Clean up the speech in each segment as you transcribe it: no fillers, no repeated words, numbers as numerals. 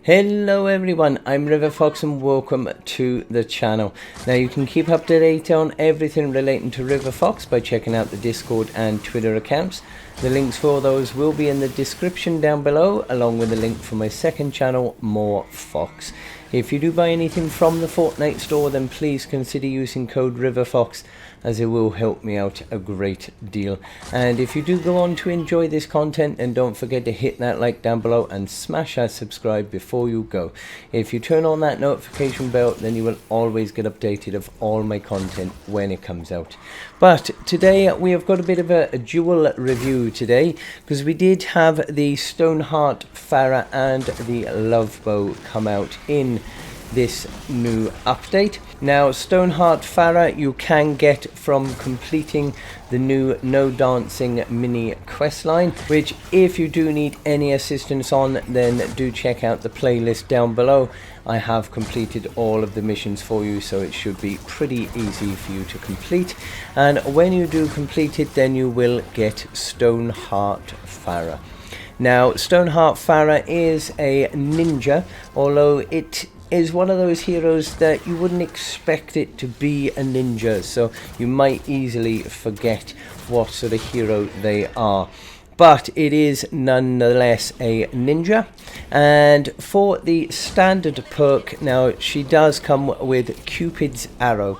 Hello everyone, I'm RiverFox and welcome to the channel. Now you can keep up to date on everything relating to RiverFox by checking out the Discord and Twitter accounts. The links for those will be in the description down below, along with a link for my second channel, More Fox. If you do buy anything from the Fortnite store, then please consider using code RiverFox, as it will help me out a great deal. And if you do go on to enjoy this content, then don't forget to hit that like down below and smash that subscribe before you go. If you turn on that notification bell, then you will always get updated of all my content when it comes out. But today we have got a bit of a dual review today, because we did have the Stoneheart Farrah and the Love Bow come out in this new update. Now Stoneheart Farrah you can get from completing the new No Dancing mini questline, which if you do need any assistance on, then do check out the playlist down below. I have completed all of the missions for you, so it should be pretty easy for you to complete. And when you do complete it, then you will get Stoneheart Farrah. Now Stoneheart Farrah is a ninja, although it is one of those heroes that you wouldn't expect it to be a ninja, so you might easily forget what sort of hero they are. But it is nonetheless a ninja. And for the standard perk, now she does come with Cupid's arrow.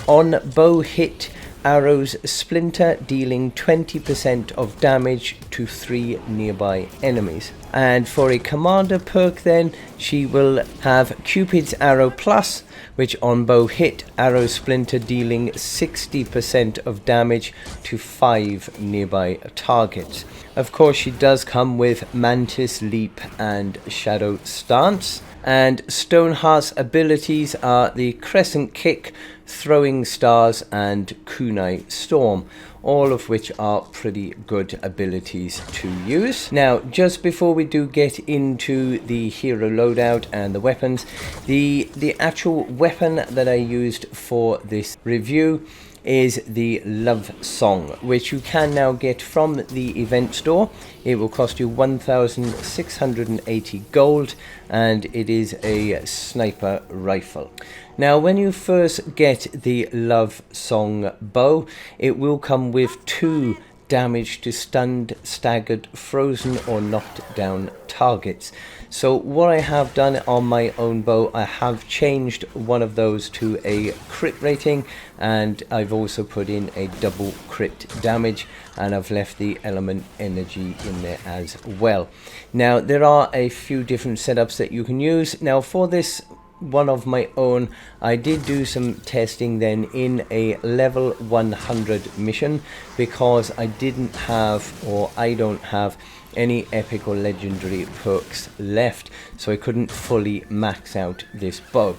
On bow hit, arrows splinter, dealing 20% of damage to 3 nearby enemies. And for a commander perk, then she will have Cupid's arrow plus, which on bow hit, arrow splinter, dealing 60% of damage to 5 nearby targets. Of course, she does come with Mantis Leap and Shadow Stance. And Stoneheart's abilities are the Crescent Kick, Throwing Stars and Kunai Storm, all of which are pretty good abilities to use. Now, just before we do get into the hero loadout and the weapons, the actual weapon that I used for this review is the Love Song, which you can now get from the event store. It will cost you 1,680 gold, and it is a sniper rifle. Now, when you first get the Love Song bow, it will come with 2 damage to stunned, staggered, frozen or knocked down targets. So what I have done on my own bow, I have changed one of those to a crit rating, and I've also put in a double crit damage, and I've left the element energy in there as well. Now there are a few different setups that you can use. Now for this one of my own, I did do some testing then in a level 100 mission, because I didn't have, or I don't have, any epic or legendary perks left, so I couldn't fully max out this bow.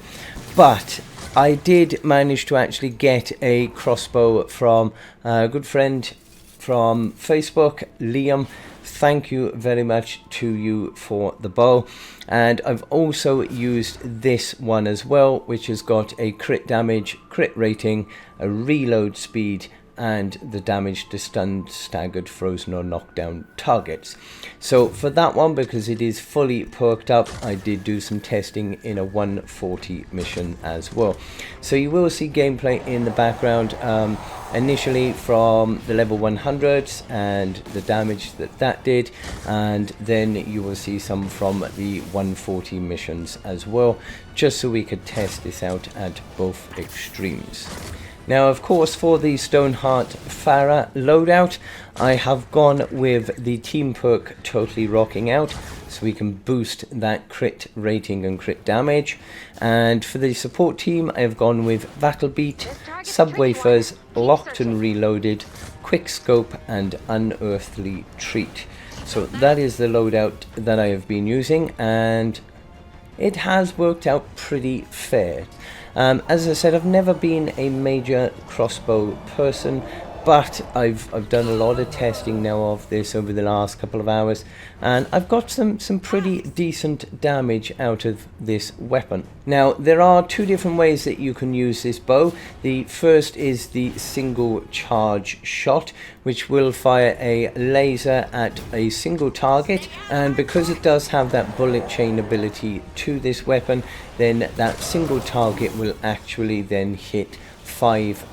But I did manage to actually get a crossbow from a good friend from Facebook, Liam. Thank you very much to you for the bow. And I've also used this one as well, which has got a crit damage, crit rating, a reload speed, and the damage to stunned, staggered, frozen or knocked down targets. So for that one, because it is fully perked up, I did do some testing in a 140 mission as well. So you will see gameplay in the background, initially from the level 100s and the damage that did, and then you will see some from the 140 missions as well, just so we could test this out at both extremes. Now, of course, for the Stoneheart Farrah loadout, I have gone with the team perk Totally Rocking Out, so we can boost that crit rating and crit damage. And for the support team, I have gone with Battle Beat, Subwafers, Locked and Reloaded, Quick Scope, and Unearthly Treat. So that is the loadout that I have been using, and it has worked out pretty fair. As I said, I've never been a major crossbow person, but I've done a lot of testing now of this over the last couple of hours, and I've got some pretty decent damage out of this weapon. Now, there are two different ways that you can use this bow. The first is the single charge shot, which will fire a laser at a single target, and because it does have that bullet chain ability to this weapon, then that single target will actually then hit 5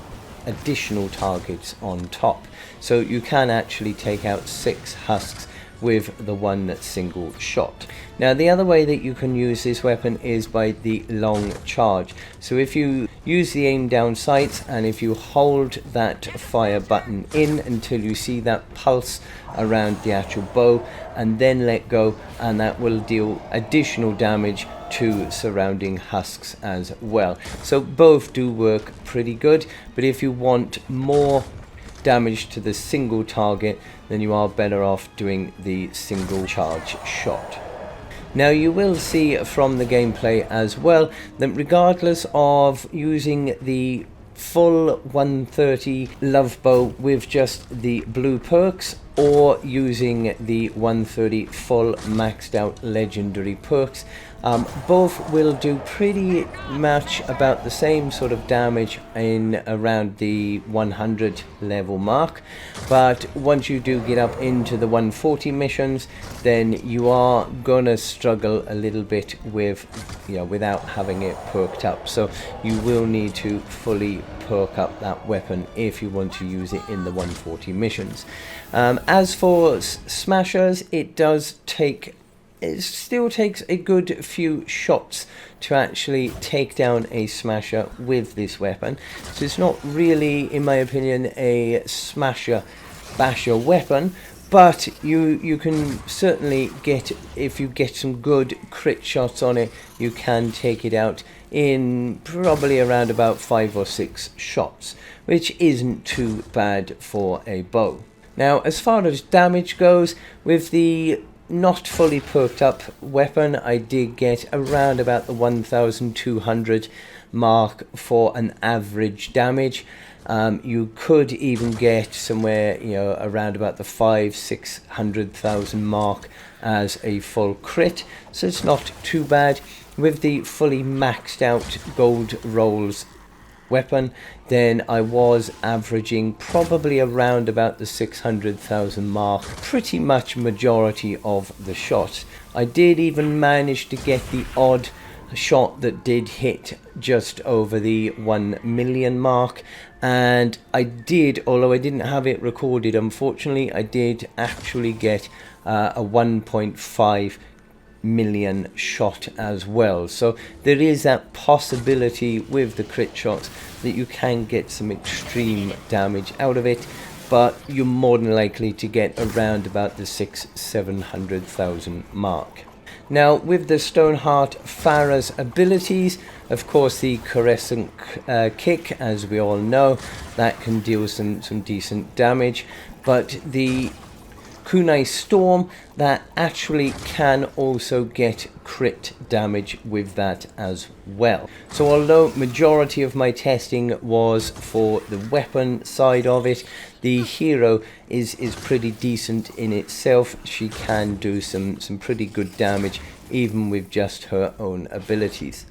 additional targets on top. So you can actually take out 6 husks with the one single shot. Now, the other way that you can use this weapon is by the long charge. So if you use the aim down sights, and if you hold that fire button in until you see that pulse around the actual bow, and then let go, and that will deal additional damage to surrounding husks as well. So both do work pretty good, but if you want more damage to the single target, then you are better off doing the single charge shot. Now, you will see from the gameplay as well that regardless of using the full 130 love bow with just the blue perks, or using the 130 full maxed out legendary perks, both will do pretty much about the same sort of damage in around the 100 level mark. But once you do get up into the 140 missions, then you are gonna struggle a little bit with, without having it perked up. So you will need to fully perk up that weapon if you want to use it in the 140 missions. As for smashers, it still takes a good few shots to actually take down a smasher with this weapon. So it's not really, in my opinion, a smasher basher weapon, but you can certainly get, if you get some good crit shots on it, you can take it out in probably around about 5 or 6 shots, which isn't too bad for a bow. Now, as far as damage goes, with the not fully perked up weapon, I did get around about the 1200 mark for an average damage. You could even get somewhere, around about the 500,000-600,000 mark as a full crit, so it's not too bad. With the fully maxed out gold rolls weapon, then I was averaging probably around about the 600,000 mark pretty much majority of the shots. I did even manage to get the odd shot that did hit just over the 1 million mark, and I did, although I didn't have it recorded unfortunately, I did actually get a 1.5 million shot as well. So there is that possibility with the crit shots that you can get some extreme damage out of it, but you're more than likely to get around about the 600,000-700,000 mark. Now, with the Stoneheart Farah's abilities, of course, the Crescent Kick, as we all know, that can deal some decent damage, but the Kunai Storm, that actually can also get crit damage with that as well. So although majority of my testing was for the weapon side of it, the hero is pretty decent in itself. She can do some pretty good damage even with just her own abilities.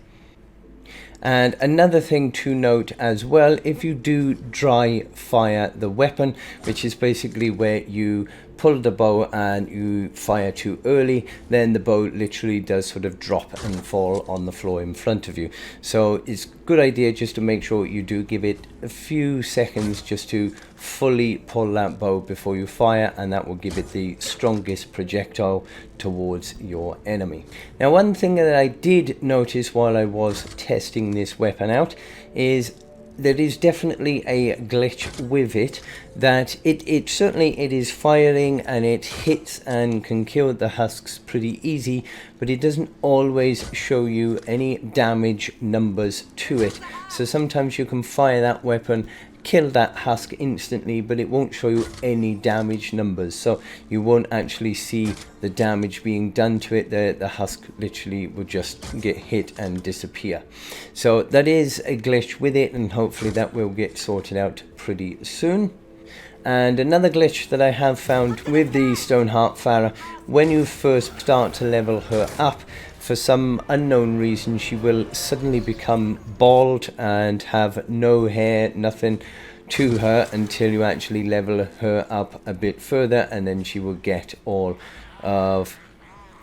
And another thing to note as well, if you do dry fire the weapon, which is basically where you pull the bow and you fire too early, then the bow literally does sort of drop and fall on the floor in front of you. So it's a good idea just to make sure you do give it a few seconds just to fully pull that bow before you fire, and that will give it the strongest projectile towards your enemy. Now, one thing that I did notice while I was testing this weapon out is there is definitely a glitch with it, that it is firing and it hits and can kill the husks pretty easy, but it doesn't always show you any damage numbers to it. So sometimes you can fire that weapon, kill that husk instantly, but it won't show you any damage numbers, so you won't actually see the damage being done to it. The husk literally will just get hit and disappear. So that is a glitch with it, and hopefully that will get sorted out pretty soon. And another glitch that I have found with the Stoneheart Farah, when you first start to level her up, for some unknown reason she will suddenly become bald and have no hair, nothing to her, until you actually level her up a bit further, and then she will get all of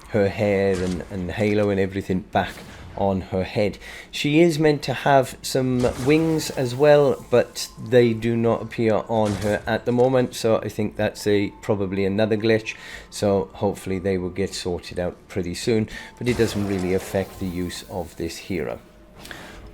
her hair and halo and everything back on her head. She is meant to have some wings as well, but they do not appear on her at the moment, so I think that's probably another glitch, so hopefully they will get sorted out pretty soon, but it doesn't really affect the use of this hero.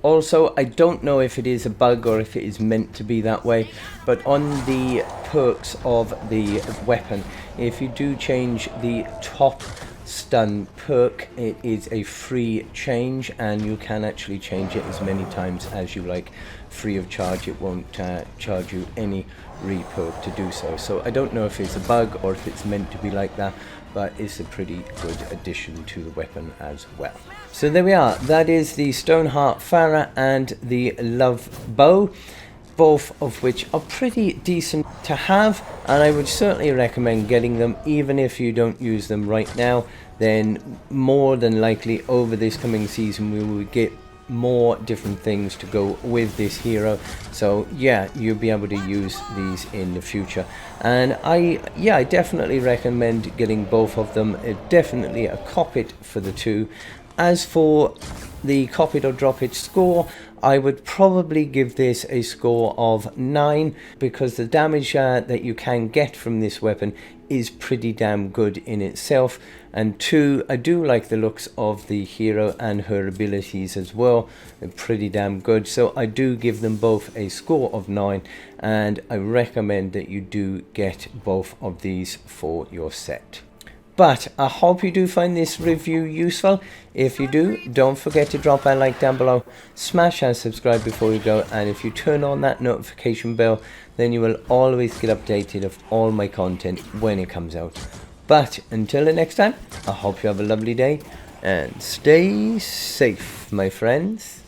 Also, I don't know if it is a bug or if it is meant to be that way, but on the perks of the weapon, if you do change the top stun perk, it is a free change, and you can actually change it as many times as you like, free of charge. It won't charge you any re-perk to do so. So I don't know if it's a bug or if it's meant to be like that, but it's a pretty good addition to the weapon as well. So there we are, that is the Stoneheart Farah and the Love Bow, both of which are pretty decent to have, and I would certainly recommend getting them. Even if you don't use them right now, then more than likely over this coming season we will get more different things to go with this hero, so yeah, you'll be able to use these in the future. And I definitely recommend getting both of them. Definitely a cop it for the two. As for the cop it or drop it score, I would probably give this a score of 9, because the damage that you can get from this weapon is pretty damn good in itself. And 2, I do like the looks of the hero and her abilities as well. They're pretty damn good, so I do give them both a score of 9, and I recommend that you do get both of these for your set. But I hope you do find this review useful. If you do, don't forget to drop a like down below, smash and subscribe before you go, and if you turn on that notification bell, then you will always get updated of all my content when it comes out. But until the next time, I hope you have a lovely day and stay safe, my friends.